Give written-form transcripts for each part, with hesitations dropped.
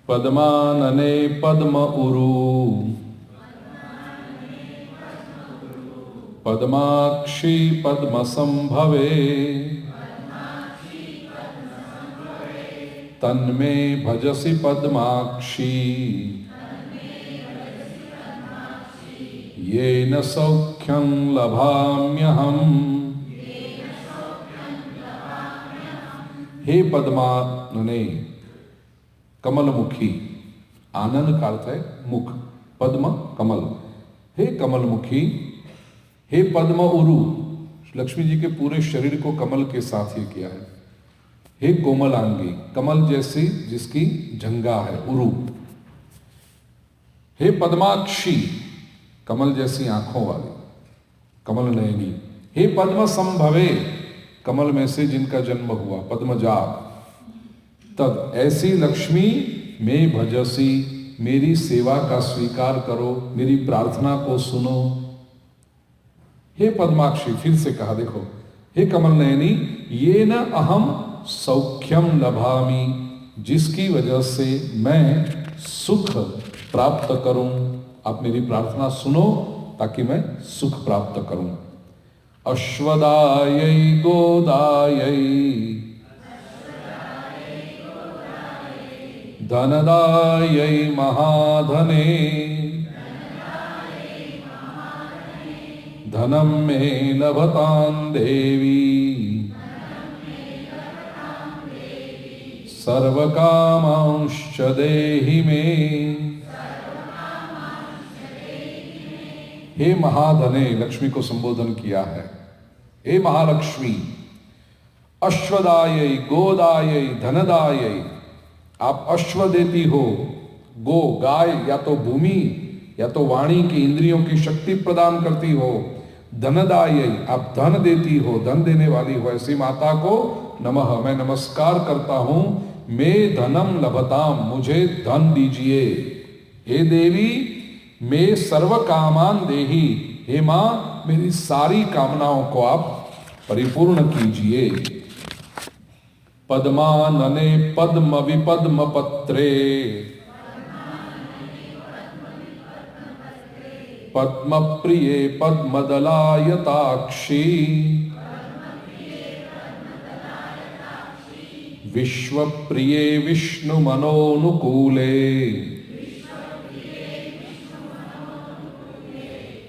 पद्मानने पद्म उरु पद्माक्षी पद्म संभवे तन्मे भजसि पद्माक्षी येन सौख्यं लभाम्यहम्। हे पद्मानने, कमलमुखी, आनन का अर्थ है मुख, पद्म कमल, हे कमलमुखी, हे पद्म उरु, लक्ष्मी जी के पूरे शरीर को कमल के साथ ही किया है। हे कोमलांगी, कमल जैसी जिसकी जंगा है, उरु। हे पद्माक्षी, कमल जैसी आंखों वाली, कमल नयनी। हे पद्म संभवे, कमल में से जिनका जन्म हुआ, पद्मजात। तद, ऐसी लक्ष्मी में भजसी, मेरी सेवा का स्वीकार करो, मेरी प्रार्थना को सुनो। हे पद्माक्षी, फिर से कहा, देखो, हे कमल नयनी, ये न अहम सौख्यम लभामी, जिसकी वजह से मैं सुख प्राप्त करूं। आप मेरी प्रार्थना सुनो ताकि मैं सुख प्राप्त करूं। अश्वदायै गोदायै धनदायै महाधने धनम मे लभतां देवी सर्वकामांश्च देहि मे। हे महाधने, लक्ष्मी को संबोधन किया है। हे महालक्ष्मी, अश्वदायै गोदायै धनदायै, आप अश्व देती हो, गो गाय या तो भूमि या तो वाणी की इंद्रियों की शक्ति प्रदान करती हो। धनदायै, आप धन देती हो, धन देने वाली हो, ऐसी माता को नमः, मैं नमस्कार करता हूं। मैं धनम लभताम, मुझे धन दीजिए। हे देवी, मैं सर्व कामान देही, हे मां, मेरी सारी कामनाओं को आप परिपूर्ण कीजिए। पद्मानने पद्म विपद्म पत्रे पद्म प्रिये पद्मदलायताक्षी विश्व प्रिये विष्णु मनोनुकूले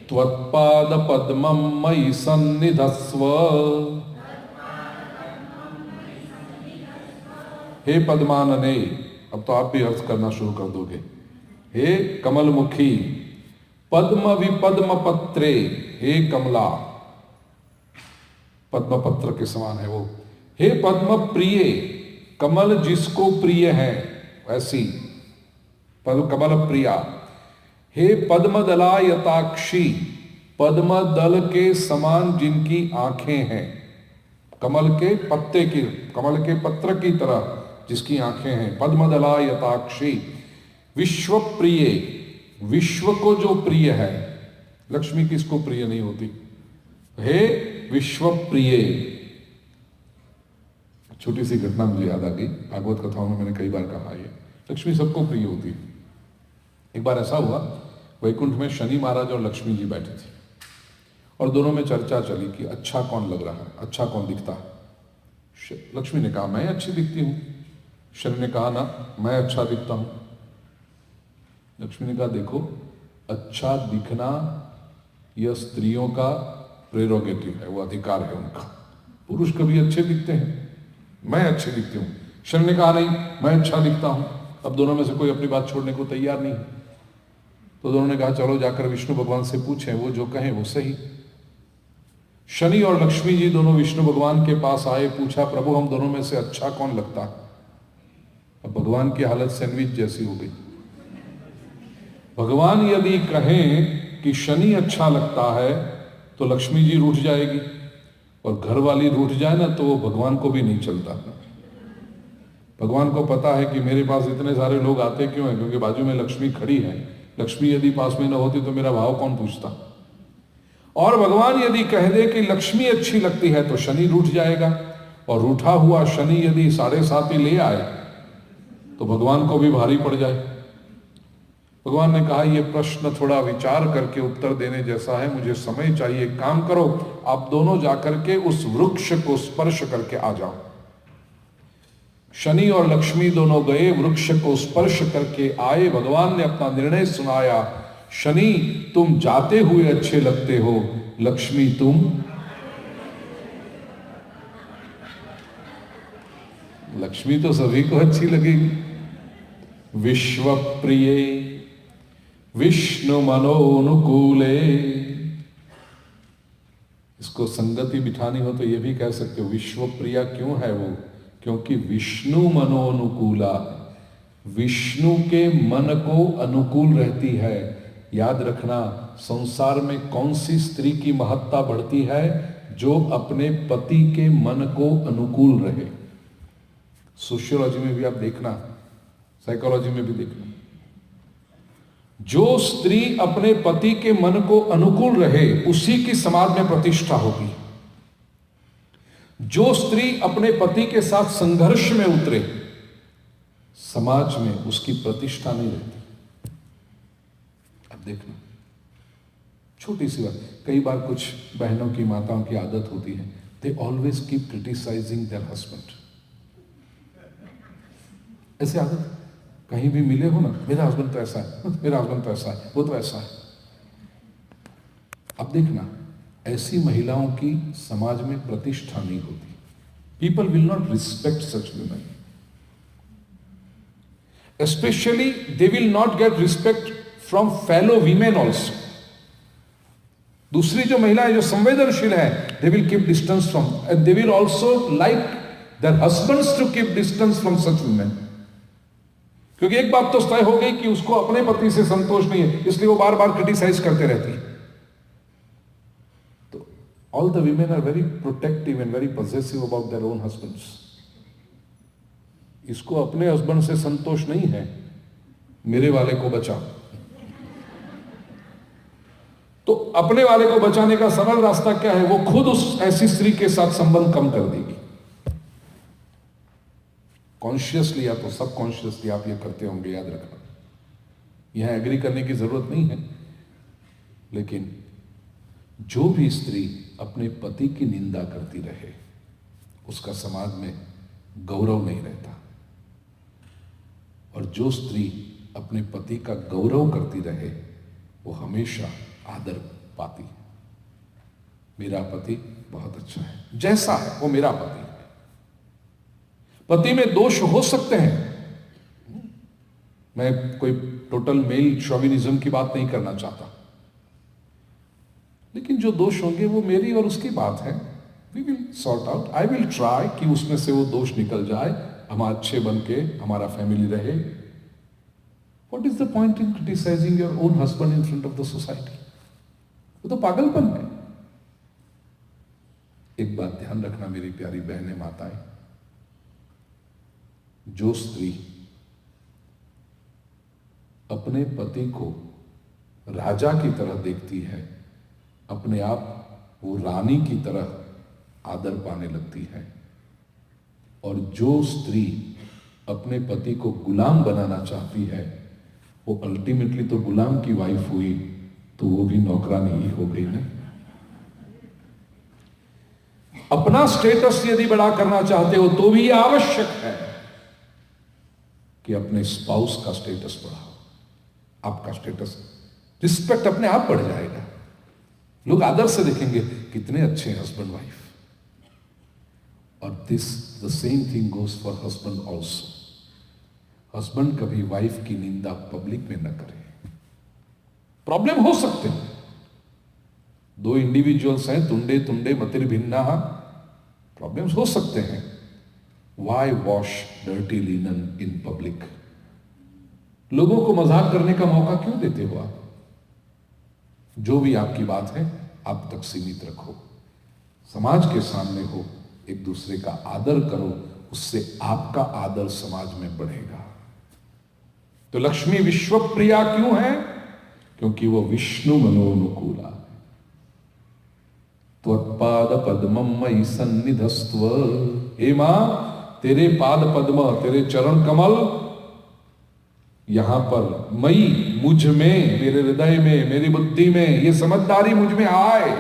त्वत्पाद पद्मं मयि सन्निधस्व। हे पद्मानने, अब तो आप भी अर्थ करना शुरू कर दोगे। हे कमलमुखी, पद्म विपद्म पत्रे, हे कमला, पद्म पत्र के समान है वो। हे पद्म प्रिय, कमल जिसको प्रिय है ऐसी कमल प्रिया। हे पद्मदलायताक्षी, पद्म दल के समान जिनकी आंखें हैं, कमल के पत्ते की, कमल के पत्र की तरह जिसकी आंखें हैं, पद्मदलायताक्षी। विश्व प्रिय, विश्व को जो प्रिय है, लक्ष्मी किसको प्रिय नहीं होती। हे विश्व प्रिय। छोटी सी घटना मुझे याद आ गई, भागवत कथाओं में मैंने कई बार कहा है, लक्ष्मी सबको प्रिय होती है। एक बार ऐसा हुआ, वैकुंठ में शनि महाराज और लक्ष्मी जी बैठे थे और दोनों में चर्चा चली कि अच्छा कौन लग रहा है, अच्छा कौन दिखता है। लक्ष्मी ने कहा मैं अच्छी दिखती हूं। शनि ने कहा ना, मैं अच्छा दिखता हूं। लक्ष्मी ने कहा देखो, अच्छा दिखना यह स्त्रियों का प्रेरोगेटिव है, वो अधिकार है उनका। पुरुष कभी अच्छे दिखते हैं, मैं अच्छी दिखती हूं। शनि ने कहा नहीं, मैं अच्छा दिखता हूं। अब दोनों में से कोई अपनी बात छोड़ने को तैयार नहीं, तो दोनों ने कहा चलो जाकर विष्णु भगवान से पूछें, वो जो कहें वो सही। शनि और लक्ष्मी जी दोनों विष्णु भगवान के पास आए, पूछा प्रभु हम दोनों में से अच्छा कौन लगता है। अब भगवान की हालत सैंडविच जैसी हो गई। भगवान यदि कहें कि शनि अच्छा लगता है तो लक्ष्मी जी रूठ जाएगी, और घर वाली रूठ जाए ना तो वो भगवान को भी नहीं चलता। भगवान को पता है कि मेरे पास इतने सारे लोग आते क्यों हैं, क्योंकि बाजू में लक्ष्मी खड़ी है। लक्ष्मी यदि पास में न होती तो मेरा भाव कौन पूछता। और भगवान यदि कह दे कि लक्ष्मी अच्छी लगती है तो शनि रूठ जाएगा, और रूठा हुआ शनि यदि 7.5 ले आए तो भगवान को भी भारी पड़ जाए। भगवान ने कहा यह प्रश्न थोड़ा विचार करके उत्तर देने जैसा है, मुझे समय चाहिए। एक काम करो, आप दोनों जाकर के उस वृक्ष को स्पर्श करके आ जाओ। शनि और लक्ष्मी दोनों गए, वृक्ष को स्पर्श करके आए। भगवान ने अपना निर्णय सुनाया, शनि तुम जाते हुए अच्छे लगते हो, लक्ष्मी तुम लक्ष्मी तो सभी को अच्छी लगेगी। विश्व प्रिय विष्णु मनोनुकूले, इसको संगति बिठानी हो तो यह भी कह सकते हो विश्व प्रिया क्यों है वो, क्योंकि विष्णु मनोनुकूला, विष्णु के मन को अनुकूल रहती है। याद रखना, संसार में कौन सी स्त्री की महत्ता बढ़ती है, जो अपने पति के मन को अनुकूल रहे। सोशियोलॉजी में भी आप देखना, साइकोलॉजी में भी देखना, जो स्त्री अपने पति के मन को अनुकूल रहे उसी की समाज में प्रतिष्ठा होगी। जो स्त्री अपने पति के साथ संघर्ष में उतरे, समाज में उसकी प्रतिष्ठा नहीं रहती। अब देखना, छोटी सी बात, कई बार कुछ बहनों की, माताओं की आदत होती है, they always keep criticising their husband. ऐसे आदत कहीं भी मिले हो ना, मेरा हस्बैंड तो ऐसा है, मेरा हस्बैंड तो ऐसा है, वो तो ऐसा है। अब देखना, ऐसी महिलाओं की समाज में प्रतिष्ठा नहीं होती। People will not respect such women, especially they will not get respect from fellow women also. दूसरी जो महिला है, जो संवेदनशील है, they will keep distance from, and they will also like their husbands to keep distance from such women. क्योंकि एक बात तो तय हो गई कि उसको अपने पति से संतोष नहीं है, इसलिए वो बार बार क्रिटिसाइज करते रहती है। तो all the women are very protective and very possessive about their own husbands. इसको अपने हस्बैंड से संतोष नहीं है, मेरे वाले को बचा। तो अपने वाले को बचाने का सरल रास्ता क्या है, वो खुद उस ऐसी स्त्री के साथ संबंध कम कर देगी। कॉन्शियसली या तो सबकॉन्शियसली आप ये करते होंगे, याद रखना। यहां एग्री करने की जरूरत नहीं है, लेकिन जो भी स्त्री अपने पति की निंदा करती रहे, उसका समाज में गौरव नहीं रहता। और जो स्त्री अपने पति का गौरव करती रहे, वो हमेशा आदर पाती है। मेरा पति बहुत अच्छा है, जैसा है वो मेरा पति है। पति में दोष हो सकते हैं, मैं कोई टोटल मेल शोविनिज्म की बात नहीं करना चाहता, लेकिन जो दोष होंगे वो मेरी और उसकी बात है। We will sort out, I will try कि उसमें से वो दोष निकल जाए, हम अच्छे बन के हमारा फैमिली रहे। What is the point in criticising your own husband in front of the society? वो तो पागलपन है। एक बात ध्यान रखना मेरी प्यारी बहनें, माताएं, जो स्त्री अपने पति को राजा की तरह देखती है, अपने आप वो रानी की तरह आदर पाने लगती है। और जो स्त्री अपने पति को गुलाम बनाना चाहती है, वो अल्टीमेटली तो गुलाम की वाइफ हुई, तो वो भी नौकरानी ही हो गई ना। अपना स्टेटस यदि बड़ा करना चाहते हो तो भी आवश्यक है कि अपने स्पाउस का स्टेटस बढ़ाओ। आपका स्टेटस, रिस्पेक्ट अपने आप बढ़ जाएगा। लोग आदर से देखेंगे, कितने अच्छे हस्बैंड वाइफ। और this the same thing goes for husband also. Husband कभी वाइफ की निंदा पब्लिक में न करे। प्रॉब्लम हो सकते हैं, दो इंडिविजुअल्स हैं, तुंडे तुंडे मतिर भिन्ना, प्रॉब्लम्स हो सकते हैं। Why wash dirty linen in public? लोगों को मजाक करने का मौका क्यों देते हो आप? जो भी आपकी बात है आप तक सीमित रखो, समाज के सामने हो, एक दूसरे का आदर करो, उससे आपका आदर समाज में बढ़ेगा। तो लक्ष्मी विश्व प्रिया क्यों है? क्योंकि वो विष्णु मनोनुकूला। त्वत्पाद पद्मम मयि सन्निधस्त्व, हे मां, तेरे पाद पद्म, तेरे चरण कमल यहां पर मई, मुझ में, मेरे हृदय में, मेरी बुद्धि में ये समझदारी मुझ में आए।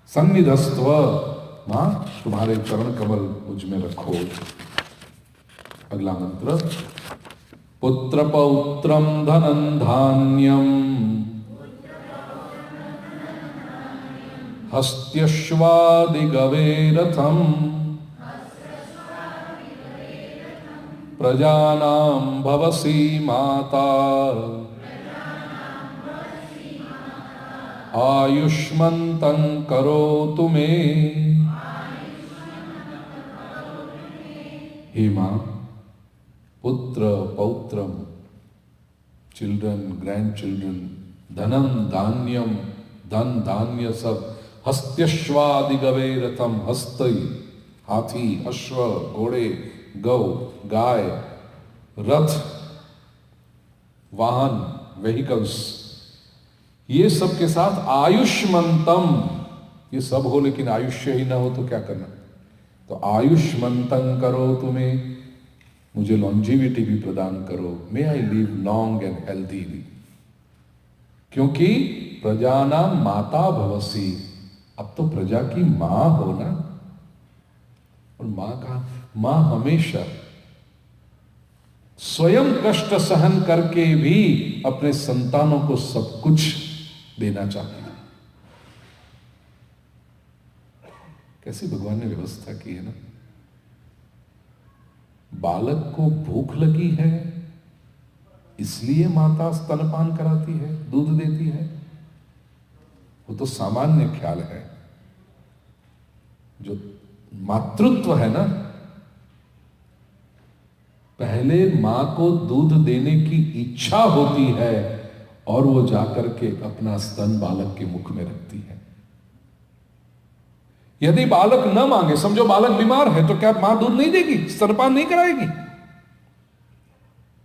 सन्निधस्त्व, मां तुम्हारे चरण कमल मुझ में रखो। अगला मंत्र, पुत्र पौत्रम धनं धान्यम हस्त्यश्वादिगवेरथम प्रजानां भवसि माता आयुष्मन्तं करोतु मे। हे मां, पुत्र पौत्रम, चिल्ड्रन, ग्रैंड चिल्ड्रन, धनम धान्यम, धन धान्य सब, हस्त्यश्वादिगवे रथम, हस्ती हाथी, अश्व घोड़े, गौ गाय, रथ वाहन व्हीकल्स, ये सब के साथ आयुष्मंतम, ये सब हो लेकिन आयुष्य ही ना हो तो क्या करना। तो आयुष्मंतं करो, तुम्हें मुझे लॉन्जिविटी भी प्रदान करो। मे आई लिव लॉन्ग एंड हेल्थीली, क्योंकि प्रजाना माता भवसी, अब तो प्रजा की मां हो ना। और मां का, मां हमेशा स्वयं कष्ट सहन करके भी अपने संतानों को सब कुछ देना चाहती है। कैसी भगवान ने व्यवस्था की है ना। बालक को भूख लगी है इसलिए माता स्तनपान कराती है, दूध देती है। वो तो सामान्य ख्याल है। जो मातृत्व है ना, पहले मां को दूध देने की इच्छा होती है और वो जाकर के अपना स्तन बालक के मुख में रखती है। यदि बालक न मांगे, समझो बालक बीमार है, तो क्या मां दूध नहीं देगी, स्तनपान नहीं कराएगी?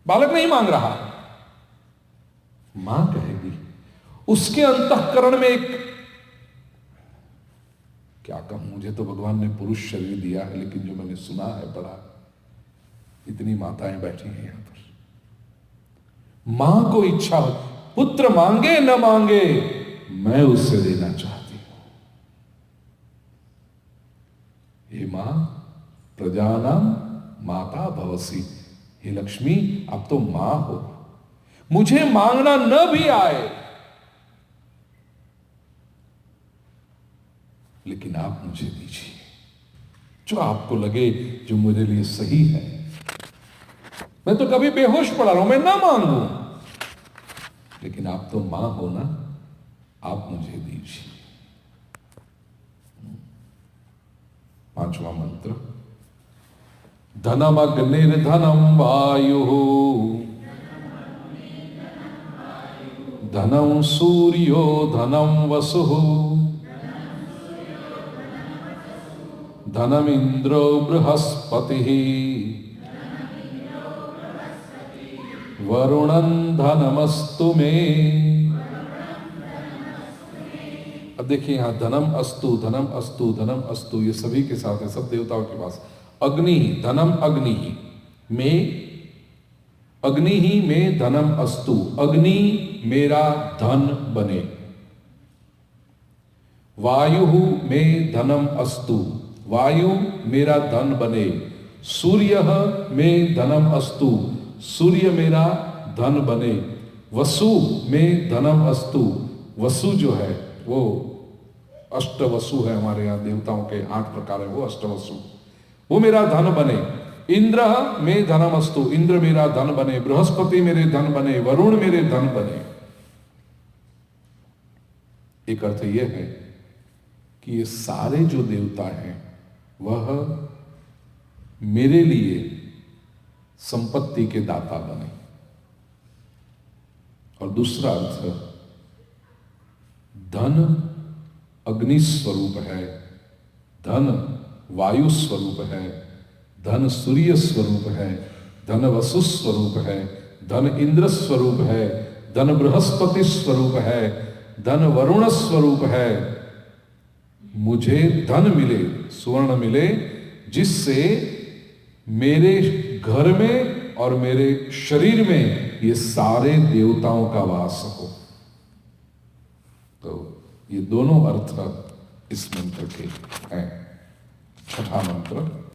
बालक नहीं मांग रहा, मां कहेगी। उसके अंतःकरण में एक, क्या कहूं, मुझे तो भगवान ने पुरुष शरीर दिया है, लेकिन जो मैंने सुना है, पढ़ा, इतनी माताएं बैठी हैं यहां पर, मां को इच्छा हो, पुत्र मांगे न मांगे मैं उससे देना चाहती हूं। हे मां, प्रजानां माता भवसी, हे लक्ष्मी अब तो मां हो, मुझे मांगना न भी आए लेकिन आप मुझे दीजिए जो आपको लगे, जो मेरे लिए सही है। मैं तो कभी बेहोश पड़ा रहा हूं, मैं ना मांगू, लेकिन आप तो मां हो ना, आप मुझे दीजिए। पांचवा मंत्र, धनमग्निर्धनं वायुः धनं सूर्यो धनं वसुः धनमिन्द्रो बृहस्पतिः वरुणं धनमस्तु मे। अब देखिए यहां धनम अस्तु, धनम अस्तु, धनम अस्तु, ये सभी के साथ है, सब देवताओं के पास। अग्नि, धनम अग्नि में, अग्नि ही में धनम अस्तु, अग्नि मेरा धन बने। वायु में धनम अस्तु, वायु मेरा धन बने। सूर्य में धनम अस्तु, सूर्य मेरा धन बने। वसु में धनम अस्तु, वसु जो है वो अष्टवसु है, हमारे यहां देवताओं के 8 प्रकार है, वो अष्टवसु, वो मेरा धन बने। इंद्र में धनम अस्तु, इंद्र मेरा धन बने। बृहस्पति मेरे धन बने, वरुण मेरे धन बने। एक अर्थ यह है कि ये सारे जो देवता हैं वह मेरे लिए संपत्ति के दाता बने। और दूसरा अर्थ, धन अग्नि स्वरूप है, धन वायु स्वरूप है, धन सूर्य स्वरूप है, धन वसु स्वरूप है, धन इंद्र स्वरूप है, धन बृहस्पति स्वरूप है, धन वरुण स्वरूप है। मुझे धन मिले, स्वर्ण मिले, जिससे मेरे घर में और मेरे शरीर में ये सारे देवताओं का वास हो। तो ये दोनों अर्थ इस मंत्र के हैं। छठा मंत्र।